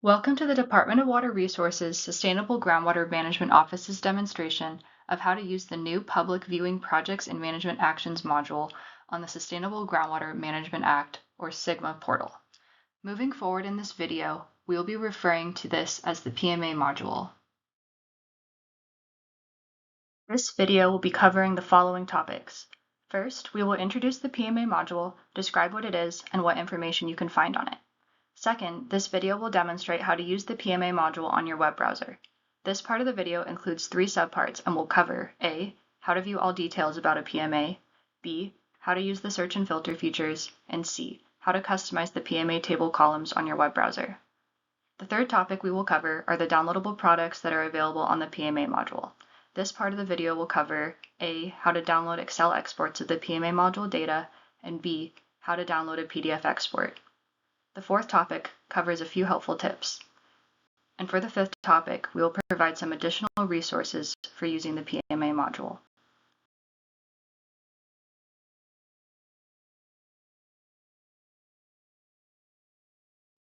Welcome to the Department of Water Resources Sustainable Groundwater Management Office's demonstration of how to use the new Public Viewing Projects and Management Actions module on the Sustainable Groundwater Management Act, or SGMA portal. Moving forward in this video, we will be referring to this as the PMA module. This video will be covering the following topics. First, we will introduce the PMA module, describe what it is, and what information you can find on it. Second, this video will demonstrate how to use the PMA module on your web browser. This part of the video includes 3 subparts and will cover A. How to view all details about a PMA, B. How to use the search and filter features, and C. How to customize the PMA table columns on your web browser. The third topic we will cover are the downloadable products that are available on the PMA module. This part of the video will cover A. How to download Excel exports of the PMA module data, and B. How to download a PDF export. The fourth topic covers a few helpful tips. And for the fifth topic, we will provide some additional resources for using the PMA module.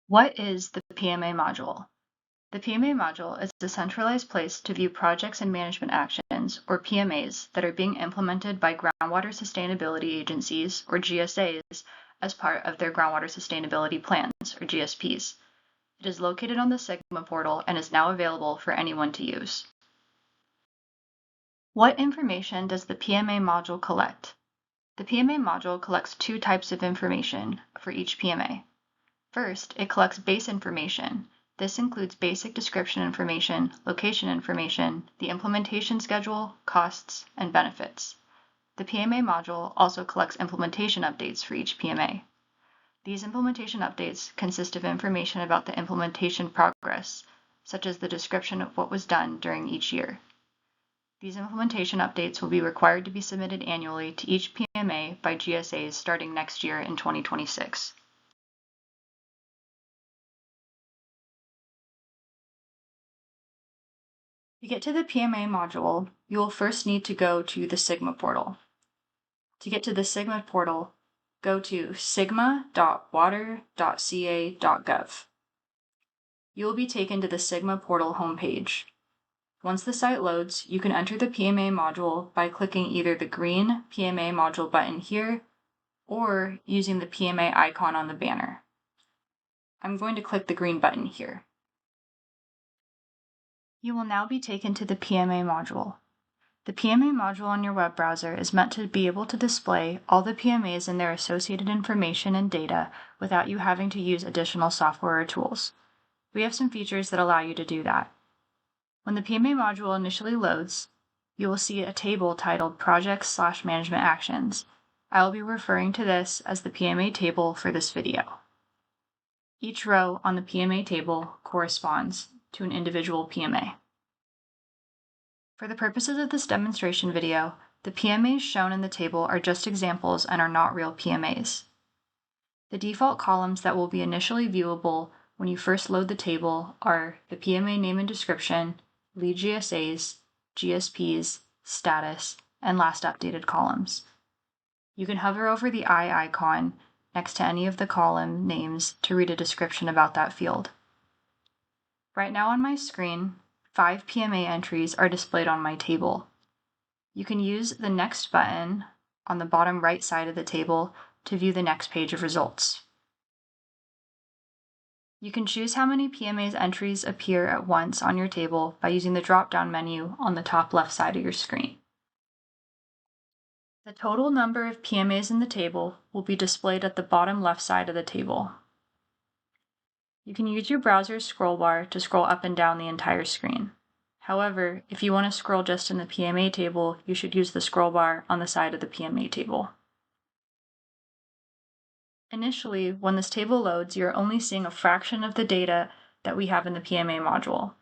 What is the PMA module? The PMA module is a centralized place to view projects and management actions, or PMAs, that are being implemented by Groundwater Sustainability Agencies, or GSAs, as part of their Groundwater Sustainability Plans, or GSPs. It is located on the SGMA portal and is now available for anyone to use. What information does the PMA module collect? The PMA module collects 2 types of information for each PMA. First, it collects base information. This includes basic description information, location information, the implementation schedule, costs, and benefits. The PMA module also collects implementation updates for each PMA. These implementation updates consist of information about the implementation progress, such as the description of what was done during each year. These implementation updates will be required to be submitted annually to each PMA by GSAs starting next year in 2026. To get to the PMA module, you will first need to go to the SGMA portal. To get to the SGMA portal, go to sigma.water.ca.gov. You will be taken to the SGMA portal homepage. Once the site loads, you can enter the PMA module by clicking either the green PMA module button here or using the PMA icon on the banner. I'm going to click the green button here. You will now be taken to the PMA module. The PMA module on your web browser is meant to be able to display all the PMAs and their associated information and data without you having to use additional software or tools. We have some features that allow you to do that. When the PMA module initially loads, you will see a table titled Projects/Management Actions. I will be referring to this as the PMA table for this video. Each row on the PMA table corresponds to an individual PMA. For the purposes of this demonstration video, the PMAs shown in the table are just examples and are not real PMAs. The default columns that will be initially viewable when you first load the table are the PMA name and description, lead GSAs, GSPs, status, and last updated columns. You can hover over the eye icon next to any of the column names to read a description about that field. Right now on my screen, 5 PMA entries are displayed on my table. You can use the Next button on the bottom right side of the table to view the next page of results. You can choose how many PMAs entries appear at once on your table by using the drop-down menu on the top left side of your screen. The total number of PMAs in the table will be displayed at the bottom left side of the table. You can use your browser's scroll bar to scroll up and down the entire screen. However, if you want to scroll just in the PMA table, you should use the scroll bar on the side of the PMA table. Initially, when this table loads, you're only seeing a fraction of the data that we have in the PMA module.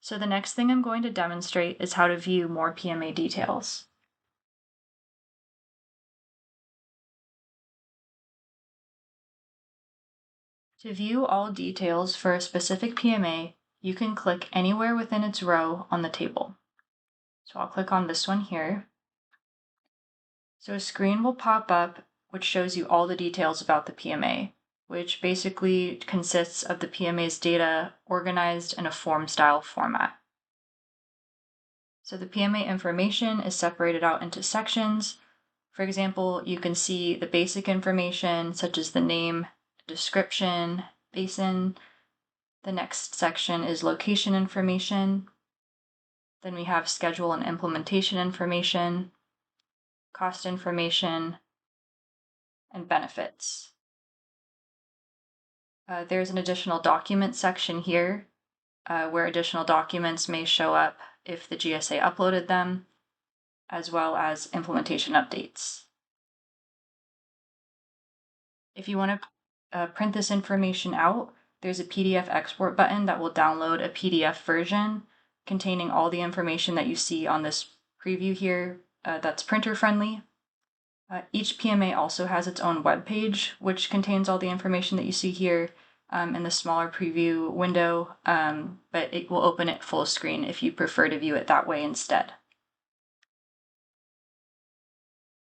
So the next thing I'm going to demonstrate is how to view more PMA details. To view all details for a specific PMA, you can click anywhere within its row on the table. So I'll click on this one here. So a screen will pop up which shows you all the details about the PMA. which basically consists of the PMA's data organized in a form-style format. So the PMA information is separated out into sections. For example, you can see the basic information such as the name, description, basin. The next section is location information. Then we have schedule and implementation information, cost information, and benefits. There's an additional document section here where additional documents may show up if the GSA uploaded them, as well as implementation updates. If you want to print this information out, there's a PDF export button that will download a PDF version containing all the information that you see on this preview here that's printer friendly. Each PMA also has its own web page, which contains all the information that you see here in the smaller preview window, but it will open it full screen if you prefer to view it that way instead.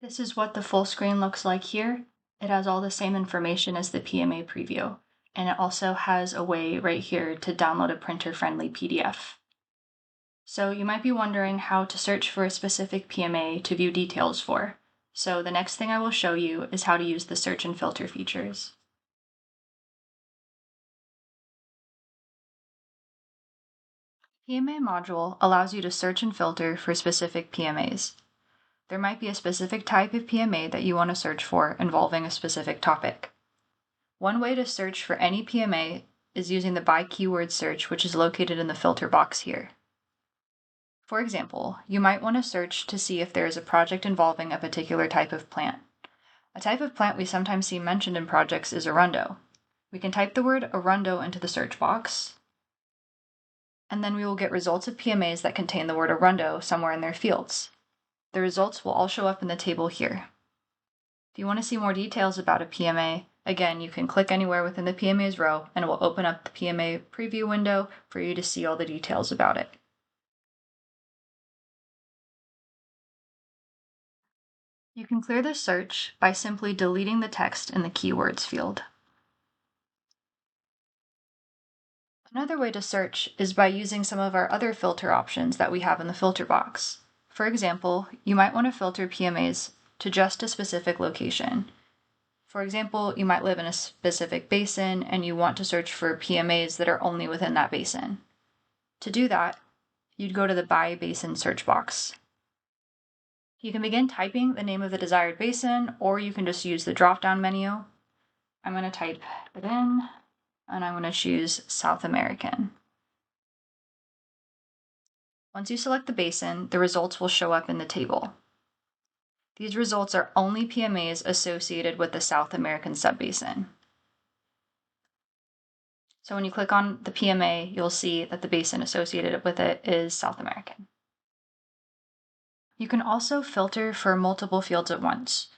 This is what the full screen looks like here. It has all the same information as the PMA preview, and it also has a way right here to download a printer-friendly PDF. So you might be wondering how to search for a specific PMA to view details for. So the next thing I will show you is how to use the search and filter features. PMA module allows you to search and filter for specific PMAs. There might be a specific type of PMA that you want to search for involving a specific topic. One way to search for any PMA is using the by keyword search, which is located in the filter box here. For example, you might want to search to see if there is a project involving a particular type of plant. A type of plant we sometimes see mentioned in projects is arundo. We can type the word arundo into the search box, and then we will get results of PMAs that contain the word arundo somewhere in their fields. The results will all show up in the table here. If you want to see more details about a PMA, again, you can click anywhere within the PMAs row and it will open up the PMA preview window for you to see all the details about it. You can clear the search by simply deleting the text in the keywords field. Another way to search is by using some of our other filter options that we have in the filter box. For example, you might want to filter PMAs to just a specific location. For example, you might live in a specific basin and you want to search for PMAs that are only within that basin. To do that, you'd go to the by basin search box. You can begin typing the name of the desired basin, or you can just use the drop-down menu. I'm going to type it in, and I'm going to choose South American. Once you select the basin, the results will show up in the table. These results are only PMAs associated with the South American subbasin. So when you click on the PMA, you'll see that the basin associated with it is South American. You can also filter for multiple fields at once.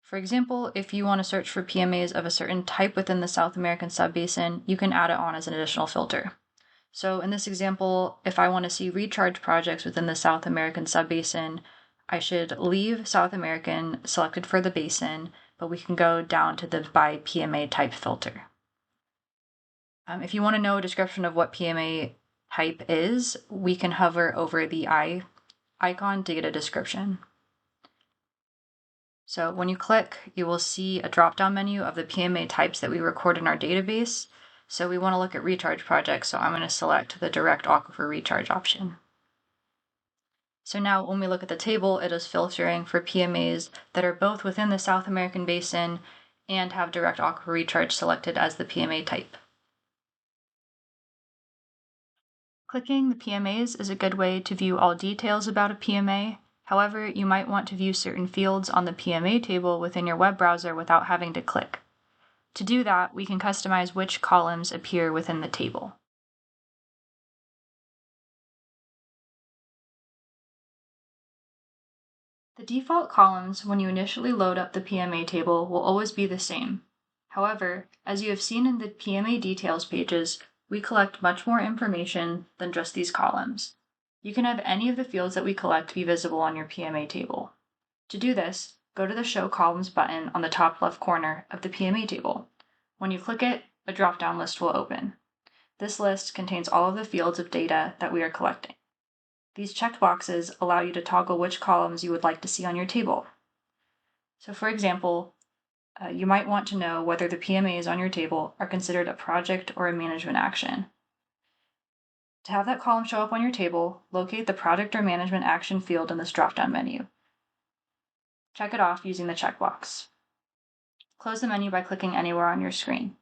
For example, if you want to search for PMAs of a certain type within the South American subbasin, you can add it on as an additional filter. So in this example, if I want to see recharge projects within the South American subbasin, I should leave South American selected for the basin, but we can go down to the by PMA type filter. If you want to know a description of what PMA type is, we can hover over the eye icon to get a description. So when you click, you will see a drop-down menu of the PMA types that we record in our database. So we want to look at recharge projects, so I'm going to select the direct aquifer recharge option. So now when we look at the table, it is filtering for PMAs that are both within the South American basin and have direct aquifer recharge selected as the PMA type. Clicking the PMAs is a good way to view all details about a PMA. However, you might want to view certain fields on the PMA table within your web browser without having to click. To do that, we can customize which columns appear within the table. The default columns when you initially load up the PMA table will always be the same. However, as you have seen in the PMA details pages, we collect much more information than just these columns. You can have any of the fields that we collect be visible on your PMA table. To do this, go to the Show Columns button on the top left corner of the PMA table. When you click it, a drop-down list will open. This list contains all of the fields of data that we are collecting. These checked boxes allow you to toggle which columns you would like to see on your table. So for example, you might want to know whether the PMAs on your table are considered a project or a management action. To have that column show up on your table, locate the Project or Management Action field in this drop-down menu. Check it off using the checkbox. Close the menu by clicking anywhere on your screen.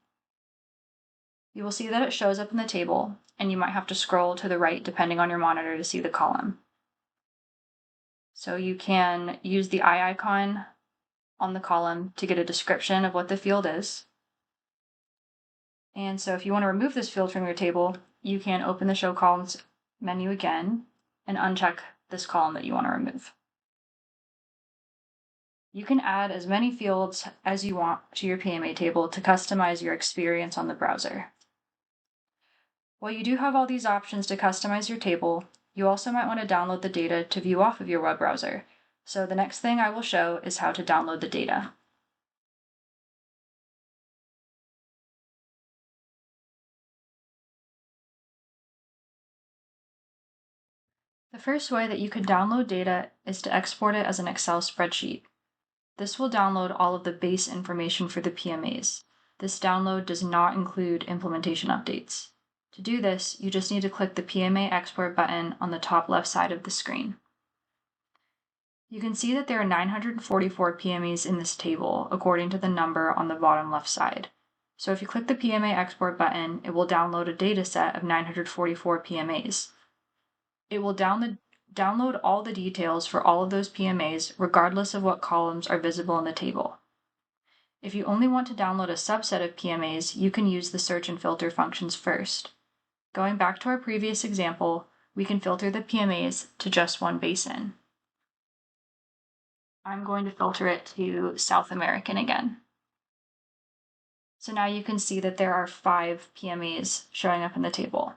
You will see that it shows up in the table, and you might have to scroll to the right depending on your monitor to see the column. So you can use the eye icon on the column to get a description of what the field is. And so if you want to remove this field from your table, you can open the Show Columns menu again and uncheck this column that you want to remove. You can add as many fields as you want to your PMA table to customize your experience on the browser. While you do have all these options to customize your table, you also might want to download the data to view off of your web browser. So the next thing I will show is how to download the data. The first way that you can download data is to export it as an Excel spreadsheet. This will download all of the base information for the PMAs. This download does not include implementation updates. To do this, you just need to click the PMA Export button on the top left side of the screen. You can see that there are 944 PMAs in this table, according to the number on the bottom left side. So if you click the PMA Export button, it will download a data set of 944 PMAs. It will download all the details for all of those PMAs, regardless of what columns are visible in the table. If you only want to download a subset of PMAs, you can use the search and filter functions first. Going back to our previous example, we can filter the PMAs to just one basin. I'm going to filter it to South American again. So now you can see that there are 5 PMAs showing up in the table.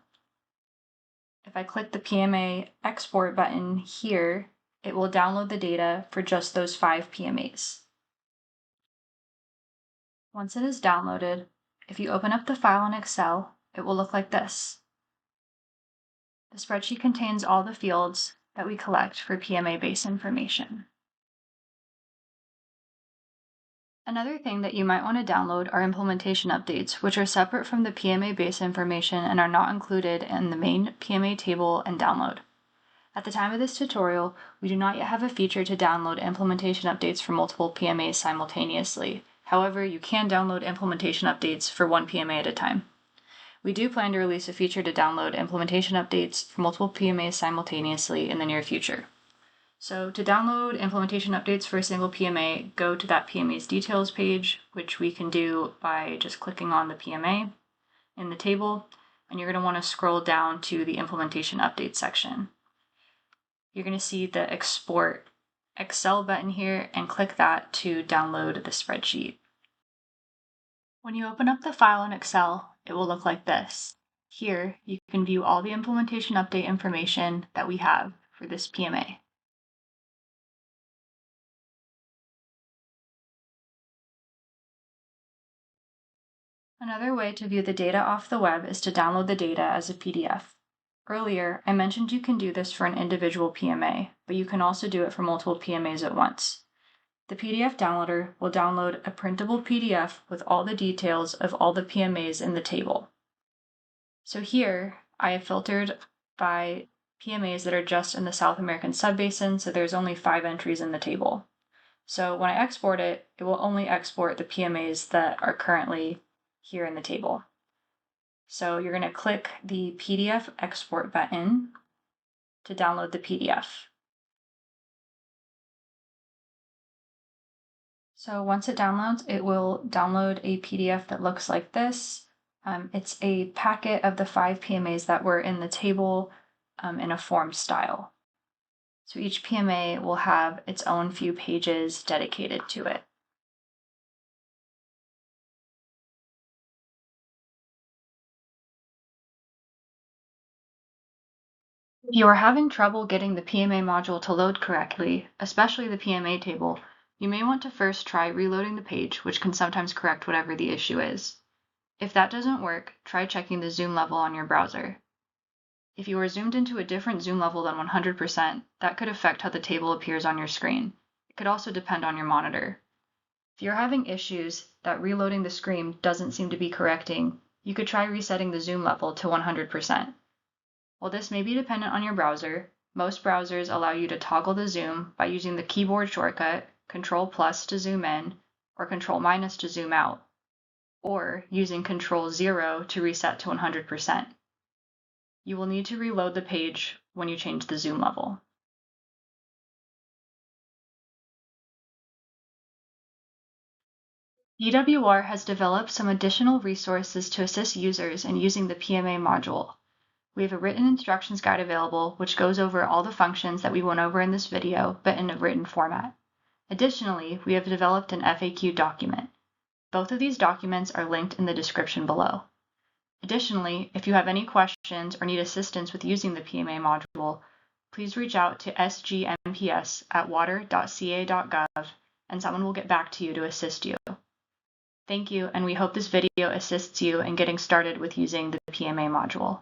If I click the PMA Export button here, it will download the data for just those 5 PMAs. Once it is downloaded, if you open up the file in Excel, it will look like this. The spreadsheet contains all the fields that we collect for PMA base information. Another thing that you might want to download are implementation updates, which are separate from the PMA base information and are not included in the main PMA table and download. At the time of this tutorial, we do not yet have a feature to download implementation updates for multiple PMAs simultaneously. However, you can download implementation updates for one PMA at a time. We do plan to release a feature to download implementation updates for multiple PMAs simultaneously in the near future. So to download implementation updates for a single PMA, go to that PMA's details page, which we can do by just clicking on the PMA in the table, and you're going to want to scroll down to the implementation updates section. You're going to see the Export Excel button here and click that to download the spreadsheet. When you open up the file in Excel, it will look like this. Here, you can view all the implementation update information that we have for this PMA. Another way to view the data off the web is to download the data as a PDF. Earlier, I mentioned you can do this for an individual PMA, but you can also do it for multiple PMAs at once. The PDF downloader will download a printable PDF with all the details of all the PMAs in the table. So here, I have filtered by PMAs that are just in the South American subbasin, so there's only 5 entries in the table. So when I export it, it will only export the PMAs that are currently here in the table. So you're going to click the PDF export button to download the PDF. So once it downloads, it will download a PDF that looks like this. It's a packet of the 5 PMAs that were in the table in a form style. So each PMA will have its own few pages dedicated to it. If you are having trouble getting the PMA module to load correctly, especially the PMA table, you may want to first try reloading the page, which can sometimes correct whatever the issue is. If that doesn't work, try checking the zoom level on your browser. If you are zoomed into a different zoom level than 100%, that could affect how the table appears on your screen. It could also depend on your monitor. If you're having issues that reloading the screen doesn't seem to be correcting, you could try resetting the zoom level to 100%. While this may be dependent on your browser, most browsers allow you to toggle the zoom by using the keyboard shortcut Ctrl+ to zoom in or Ctrl- to zoom out, or using Ctrl-0 to reset to 100%. You will need to reload the page when you change the zoom level. EWR has developed some additional resources to assist users in using the PMA module. We have a written instructions guide available which goes over all the functions that we went over in this video, but in a written format. Additionally, we have developed an FAQ document. Both of these documents are linked in the description below. Additionally, if you have any questions or need assistance with using the PMA module, please reach out to sgmps@water.ca.gov and someone will get back to you to assist you. Thank you, and we hope this video assists you in getting started with using the PMA module.